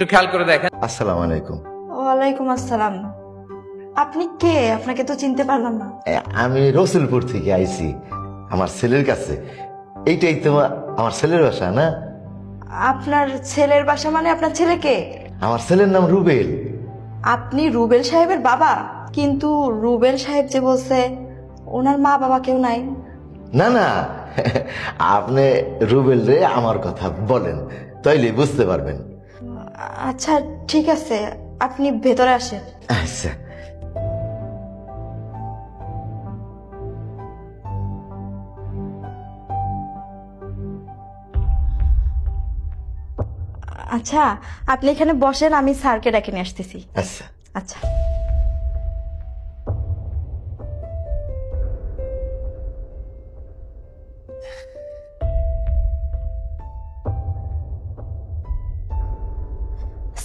একটু খেয়াল করে দেখেন। আসসালামু আলাইকুম। ওয়ালাইকুম আসসালাম। আপনি কে? আপনাকে তো চিনতে পারলাম না। আমি রসুলপুর থেকে আইছি আমার ছেলের কাছে। এইটাই তো আমার ছেলের বাসা না? আপনার ছেলের বাসা মানে আপনার ছেলে কে? আমার ছেলের নাম রুবেল। আপনি রুবেল সাহেবের বাবা? কিন্তু রুবেল সাহেব যে বলছে ওনার মা বাবা কেউ নাই। না না, আপনি রুবেল রে আমার কথা বলেন, তাইলে বুঝতে পারবেন। আচ্ছা ঠিক আছে, আপনি ভেতরে আসেন। আচ্ছা। আচ্ছা আপনি এখানে বসেন, আমি স্যারকে ডেকে নিয়ে আসতেছি। আচ্ছা আচ্ছা।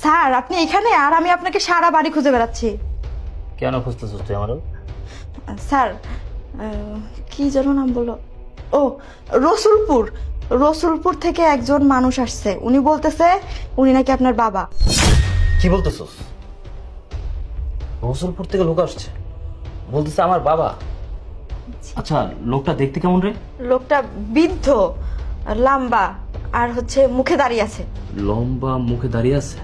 স্যার আপনি এখানে, আর আমি আপনাকে সারা বাড়ি খুঁজে বেড়াচ্ছি। কেন খুঁজতেছ তুই আমারও? স্যার কি যেন নাম বললো, ও রসুলপুর, রসুলপুর থেকে একজন মানুষ আসছে, উনি বলতেছে উনি নাকি আপনার বাবা। কি বলতেছস? রসুলপুর থেকে লোক আসছে, বলতেছে আমার বাবা? আচ্ছা লোকটা দেখতে কেমন রে? লোকটা বৃদ্ধ, লম্বা, আর হচ্ছে মুখে দাঁড়িয়ে আছে। লম্বা, মুখে দাঁড়িয়ে আছে।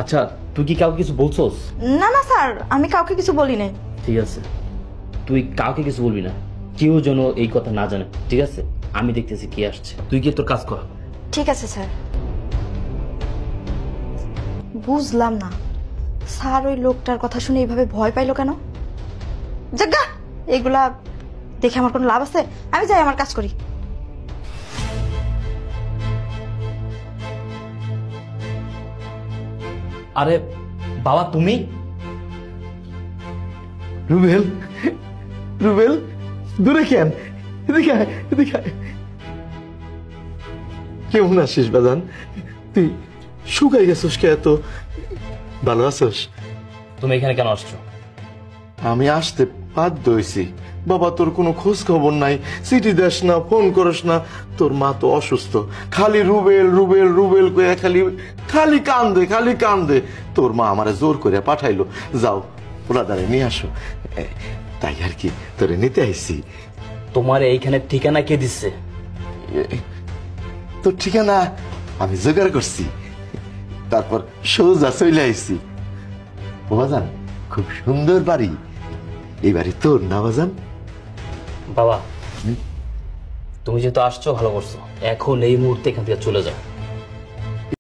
আচ্ছা তুই কি কাউকে কিছু বলছস? না না স্যার, আমি কাউকে কিছু বলি নাই। ঠিক আছে, তুই কাউকে কিছু বলবি না, কেউ যেন এই কথা না জানে, ঠিক আছে? আমি দেখতেছি কি আসছে, তুই কি তোর কাজ কর। ঠিক আছে স্যার। বুঝলাম না স্যার ওই লোকটার কথা শুনে এইভাবে ভয় পাইলো কেন? জাগা, এগুলা দেখে আমার কোনো লাভ আছে? আমি যাই আমার কাজ করি। আরে বাবা তুমি? রুবেল, রুবেল দূরে কেন? এদিকে আয়, এদিকে আয়। কেমন আছিস বাজান? তুই শুকাই গেছিস কে? এত ভালো আছিস? তুমি এখানে কেন আসছো? আমি আসতে বাধ্য হইছি। বাবা তোর কোনো খোঁজ খবর নাই, চিঠি দেস না, ফোন করিস না। তোর মা তো অসুস্থ, খালি রুবেল রুবেল রুবেল কইয়া খালি খালি কান্দে, খালি কান্দে। তোর মা আমারে জোর করে পাঠাইলো, যাও পোলাদারে নিয়ে আসো। তাই আর কি তোরে নিতে আইছি। তোমার এইখানে ঠিকানা কে দিচ্ছে? তোর ঠিকানা আমি জোগাড় করছি, তারপর সোজা চলে আইছি। বাজান খুব সুন্দর বাড়ি, এই বাড়ি তোর না বাজান? বাবা তুমি যেহেতু আসছো ভালো করছো, এখন এই মুহূর্তে এখান থেকে চলে যাও।